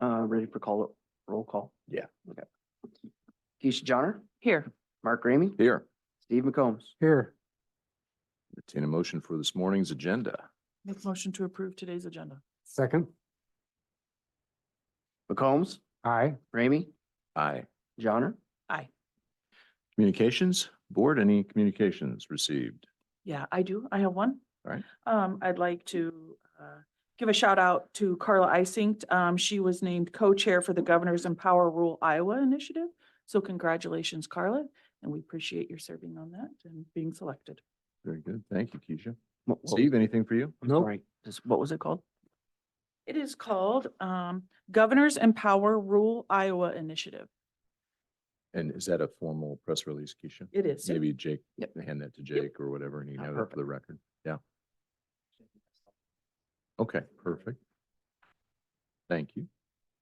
Ready for roll call? Yeah. Okay. Keisha Johnner, Here. Mark Ramey, Here. Steve McCombs. Here. Entertain a motion for this morning's agenda. Make motion to approve today's agenda. Second. McCombs, Aye. Ramey, Aye. Johnner. Aye. Communications Board, any communications received? Yeah, I do. I have one. All right. I'd like to give a shout out to Carla Isink. She was named co-chair for the Governors Empower Rural Iowa Initiative. So congratulations, Carla, and we appreciate your serving on that and being selected. Very good. Thank you, Keisha. What- Steve, anything for you? Nope. Sorry, what was it called? It is called Governors Empower Rural Iowa Initiative. And is that a formal press release, Keisha? It is. Maybe Jake, Yep. hand that to Jake or whatever, and he can have it for Perfect. the record. Yeah. Okay, perfect. Thank you.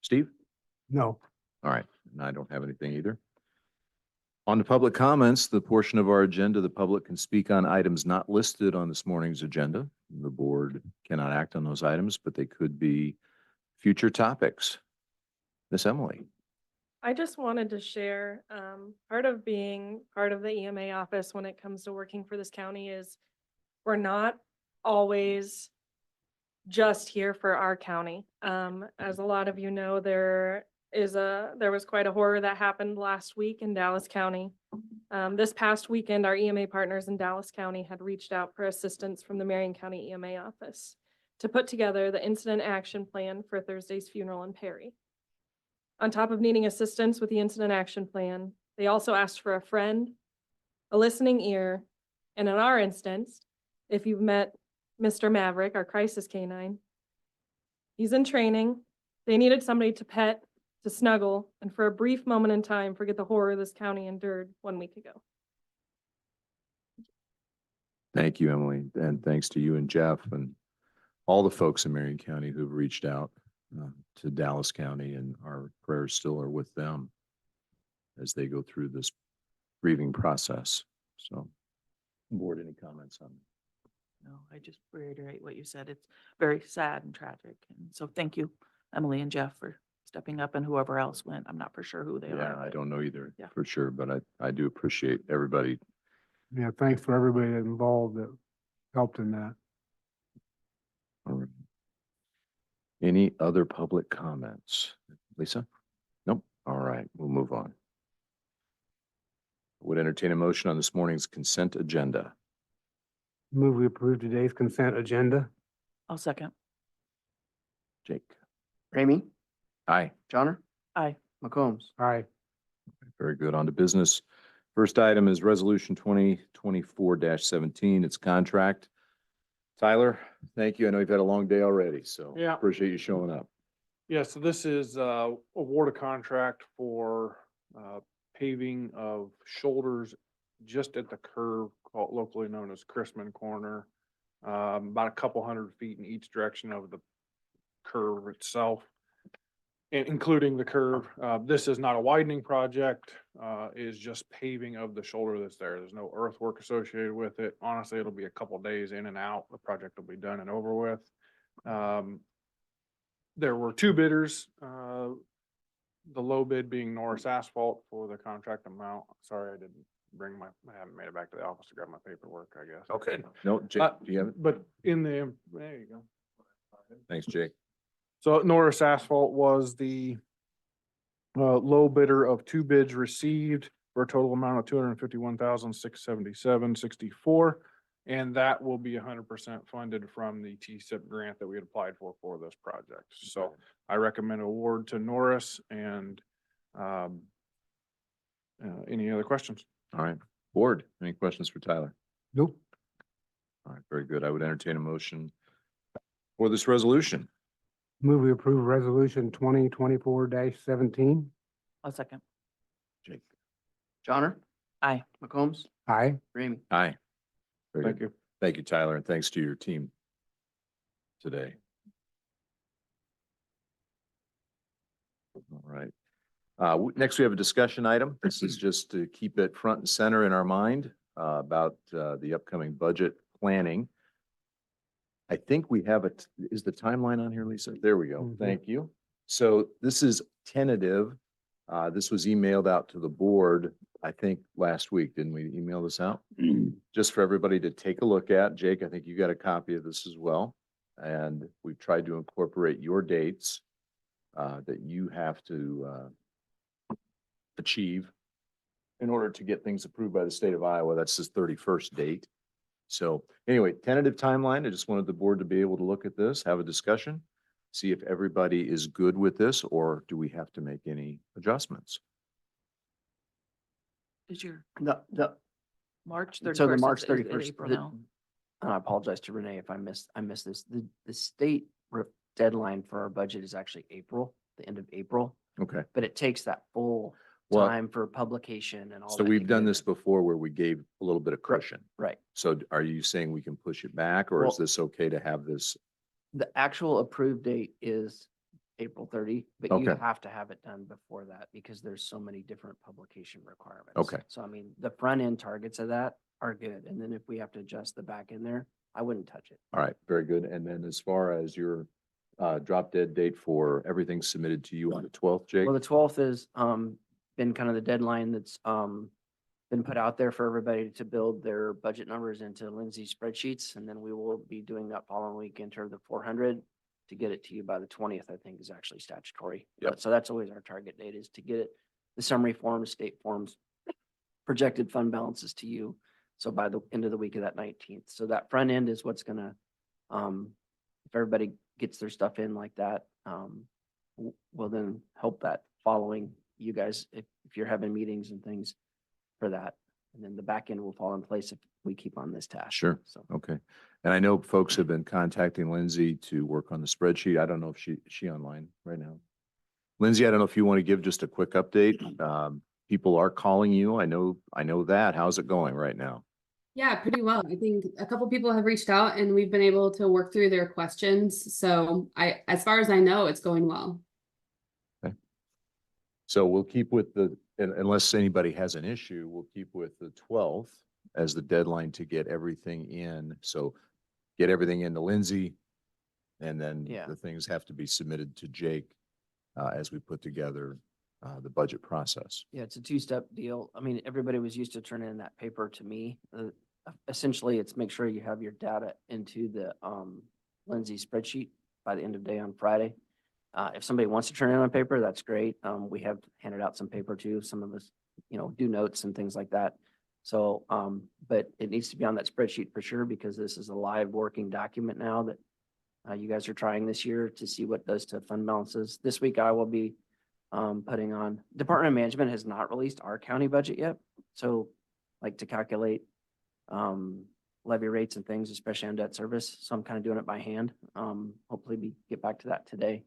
Steve? No. All right, and I don't have anything either. On to public comments, the portion of our agenda, the public can speak on items not listed on this morning's agenda. The board cannot act on those items, but they could be future topics. Miss Emily? I just wanted to share, part of being part of the EMA office when it comes to working for this county is we're not always just here for our county. As a lot of you know, there was quite a horror that happened last week in Dallas County. This past weekend, our EMA partners in Dallas County had reached out for assistance from the Marion County EMA office to put together the incident action plan for Thursday's funeral in Perry. On top of needing assistance with the incident action plan, they also asked for a friend, a listening ear, and in our instance, if you've met Mr. Maverick, our crisis canine, he's in training. They needed somebody to pet, to snuggle, and for a brief moment in time, forget the horror this county endured 1 week ago. Thank you, Emily, and thanks to you and Jeff and all the folks in Marion County who've reached out to Dallas County, and our prayers still are with them as they go through this grieving process. So, board, any comments on? No, I just reiterate what you said. It's very sad and tragic. And so thank you, Emily and Jeff, for stepping up, and whoever else went. I'm not for sure who they are. Yeah, I but- don't know either Yeah. for sure, but I do appreciate everybody. Yeah, thanks for everybody involved that helped in that. Any other public comments? Lisa? Nope. All right, we'll move on. Would entertain a motion on this morning's consent agenda. Move we approve today's consent agenda. I'll second. Jake? Ramey, Aye. Johnner, Aye. McCombs. Aye. Very good. On to business. First item is Resolution 2024-17. It's contract. Tyler, thank you. I know you've had a long day already, so Yeah. appreciate you showing up. Yeah, so this is award a contract for paving of shoulders just at the curve locally known as Chrisman Corner. About a couple 100 feet in each direction of the curve itself, including the curve. This is not a widening project, is just paving of the shoulder that's there. There's no earthwork associated with it. Honestly, it'll be a couple days in and out. The project will be done and over with. There were two bidders, the low bid being Norris Asphalt for the contract amount. Sorry, I haven't made it back to the office to grab my paperwork, I guess. Okay. No, Jake, do you have it? But there you go. Thanks, Jake. So Norris Asphalt was the low bidder of two bids received for a total amount of $251,677.64. And that will be 100% funded from the TSIP grant that we had applied for this project. So I recommend award to Norris. And any other questions? All right. Board, any questions for Tyler? Nope. All right, very good. I would entertain a motion for this resolution. Move we approve resolution 2024-17. I'll second. Jake? Johnner, Aye. McCombs, Aye. Ramey. Aye. Very Thank good. you. Thank you, Tyler, and thanks to your team today. All right. Next, we have a discussion item. This is just to keep it front and center in our mind about the upcoming budget planning. I think we have is the timeline on here, Lisa? There we go. Mhm. Thank you. So this is tentative. This was emailed out to the board, I think, last week. Didn't we email this out? Just for everybody to take a look at. Jake, I think you got a copy of this as well. And we've tried to incorporate your dates that you have to achieve in order to get things approved by the state of Iowa. That's his 31st date. So anyway, tentative timeline. I just wanted the board to be able to look at this, have a discussion, see if everybody is good with this, or do we have to make any adjustments? Is your The, March so the 31st March is 31st, April now? and I apologize to Renee if I missed this. The state deadline for our budget is actually April, the end of April, Okay. but it takes that full Well, time for publication and all. so that to we've get done in this there. before where we gave a little bit of Right. cushion. Right. So are you saying we can push it back, or is Well- this okay to have this? The actual approved date is April 30, but you Okay. have to have it done before that because there's so many different publication requirements. Okay. So I mean, the front end targets of that are good. And then if we have to adjust the back end there, I wouldn't touch it. All right, very good. And then as far as your drop dead date for everything submitted to you on the 12th, Jake? Well, the 12th is been kind of the deadline that's been put out there for everybody to build their budget numbers into Lindsay's spreadsheets. And then we will be doing that following week, enter the 400 to get it to you by the 20th, I think is actually statutory. Yep. So that's always our target date, is to get it, the summary forms, state forms, projected fund balances to you. So by the end of the week of that 19th. So that front end is what's gonna, if everybody gets their stuff in like that, will then help that following you guys, if you're having meetings and things for that. And then the back end will fall in place if we keep on this task. Sure. So. Okay. And I know folks have been contacting Lindsay to work on the spreadsheet. I don't know if is she online right now? Lindsay, I don't know if you want to give just a quick update. People are calling you. I know that. How's it going right now? Yeah, pretty well. I think a couple people have reached out and we've been able to work through their questions. So as far as I know, it's going well. So we'll keep with unless anybody has an issue, we'll keep with the 12th as the deadline to get everything in. So get everything into Lindsay, and then Yeah. the things have to be submitted to Jake as we put together the budget process. Yeah, it's a two-step deal. I mean, everybody was used to turning in that paper to me. Essentially, it's make sure you have your data into the Lindsay spreadsheet by the end of day on Friday. If somebody wants to turn in on paper, that's great. We have handed out some paper too. Some of us, do notes and things like that. So, but it needs to be on that spreadsheet for sure, because this is a live working document now that you guys are trying this year to see what it does to fund balances. This week I will be putting on, Department of Management has not released our county budget yet. So like to calculate levy rates and things, especially on debt service. So I'm kind of doing it by hand. Hopefully we get back to that today.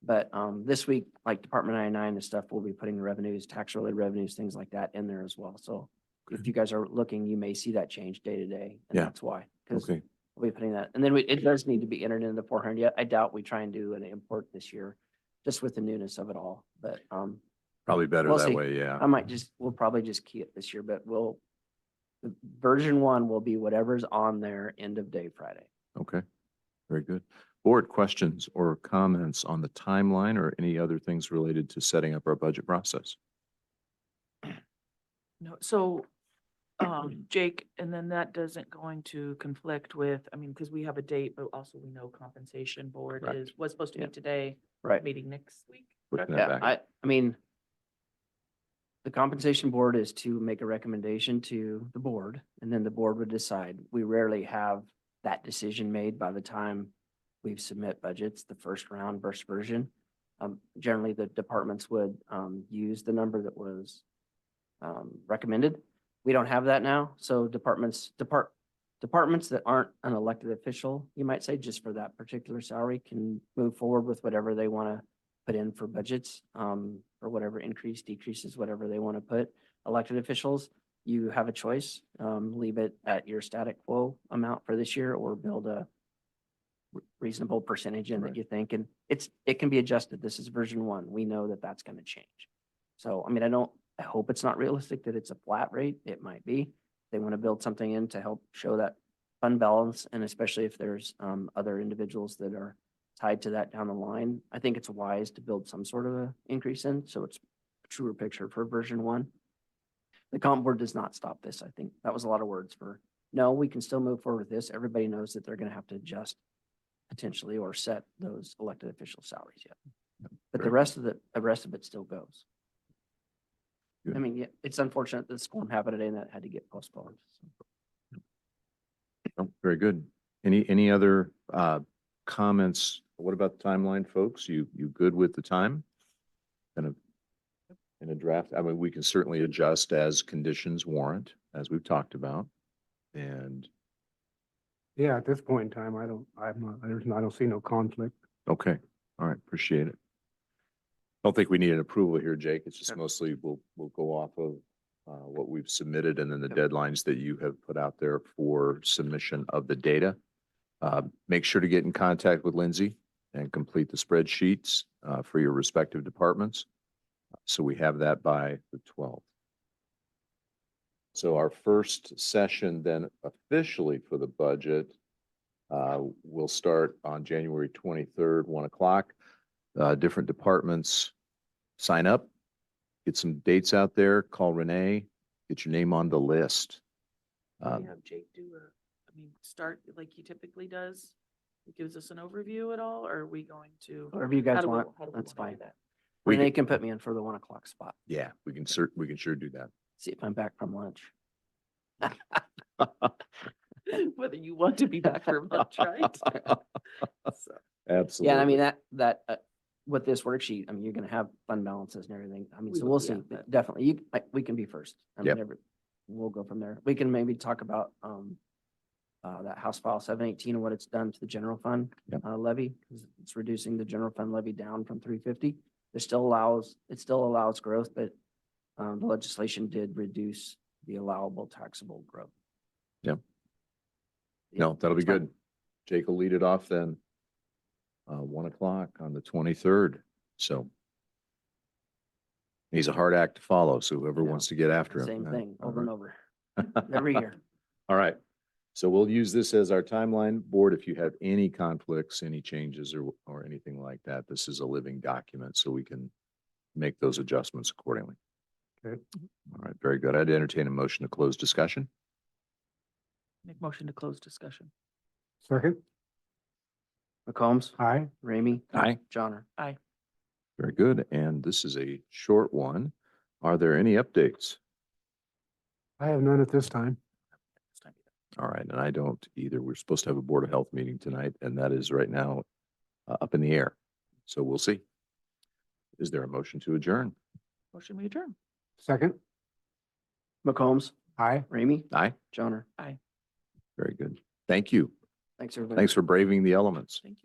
But this week, like Department 99 and stuff, we'll be putting the revenues, tax related revenues, things like that in there as well. So if you guys are looking, you may see that change day to day. And Yeah. that's why. Because Okay. we'll be putting that. And then it does need to be entered into the 400 yet. I doubt we try and do an import this year, just with the newness of it all. But Probably better We'll that see. way, yeah. we'll probably just key it this year, but the version 1 will be whatever's on there end of day Friday. Okay, very good. Board questions or comments on the timeline or any other things related to setting up our budget process? No, so, Jake, and then that doesn't going to conflict with, because we have a date, but also we know compensation board Correct. was supposed to Yeah. meet today, Right. meeting next week. Pushing correct? that Yeah, back. I mean, the compensation board is to make a recommendation to the board, and then the board would decide. We rarely have that decision made by the time we submit budgets, the first round versus version. Generally, the departments would use the number that was recommended. We don't have that now, so departments that aren't an elected official, you might say, just for that particular salary, can move forward with whatever they want to put in for budgets, or whatever increase, decreases, whatever they want to put. Elected officials, you have a choice, leave it at your static quo amount for this year, or build a reasonable percentage in Right. that you think, and it can be adjusted. This is version 1. We know that that's going to change. So, I hope it's not realistic that it's a flat rate. It might be. They want to build something in to help show that fund balance, and especially if there's other individuals that are tied to that down the line. I think it's wise to build some sort of a increase in, so it's a truer picture for version 1. The comp board does not stop this. I think that was a lot of words for, no, we can still move forward with this. Everybody knows that they're gonna have to adjust potentially or set those elected official salaries yet. But the Very rest of it still goes. Good. I mean, yeah, it's unfortunate that the storm happened today and that had to get postponed. Oh, very good. Any other comments? What about the timeline, folks? You good with the time? Kind of in a draft? I mean, we can certainly adjust as conditions warrant, as we've talked about. And, Yeah, at this point in time, I don't see no conflict. okay, all right, appreciate it. Don't think we need an approval here, Jake. It's just Yep. mostly we'll go off of what we've submitted and then the Yep. deadlines that you have put out there for submission of the data. Make sure to get in contact with Lindsay and complete the spreadsheets for your respective departments. So we have that by the 12th. So our first session then officially for the budget will start on January 23rd, 1 o'clock. Different departments sign up, get some dates out there, call Renee, get your name on the list. Can we have Jake start like he typically does? He gives us an overview at all, or are we going to? Whatever you how guys do we- want, how do we that's wanna do fine. that? We Renee can- can put me in for the 1 o'clock spot. Yeah, we can sure do that. See if I'm back from lunch. Whether you want to be back for lunch, right? So, Absolutely. Yeah, I mean, with this worksheet, I mean, you're gonna have fund balances and everything. I mean, We so will, we'll yeah, see. but- Definitely, we can be first. I mean, Yep. we'll go from there. We can maybe talk about, that House File 718 and what it's done to the general fund Yep. levy, because it's reducing the general fund levy down from 350. It still allows growth, but, the legislation did reduce the allowable taxable growth. Yep. Yeah, No, that'll be it's fine. good. Jake will lead it off then. 1 o'clock on the 23rd. So he's a hard act to follow. So whoever Yeah. wants to get after him. Same thing, all over and right. over, every year. All right. So we'll use this as our timeline board. If you have any conflicts, any changes or anything like that, this is a living document, so we can make those adjustments accordingly. Okay. All right, very good. I'd entertain a motion to close discussion. Make motion to close discussion. Second, McCombs, aye. Ramey. Aye. Johnner. Very good. And this is a short one. Are there any updates? I have none at this time. This time. All right, and I don't either. We're supposed to have a Board of Health meeting tonight, and that is right now up in the air. So we'll see. Is there a motion to adjourn? Motion we adjourn. Second, McCombs, aye. Ramey. Aye. Johnner. Very good. Thank you. Thanks, everybody. Thanks for braving the elements. Thank you.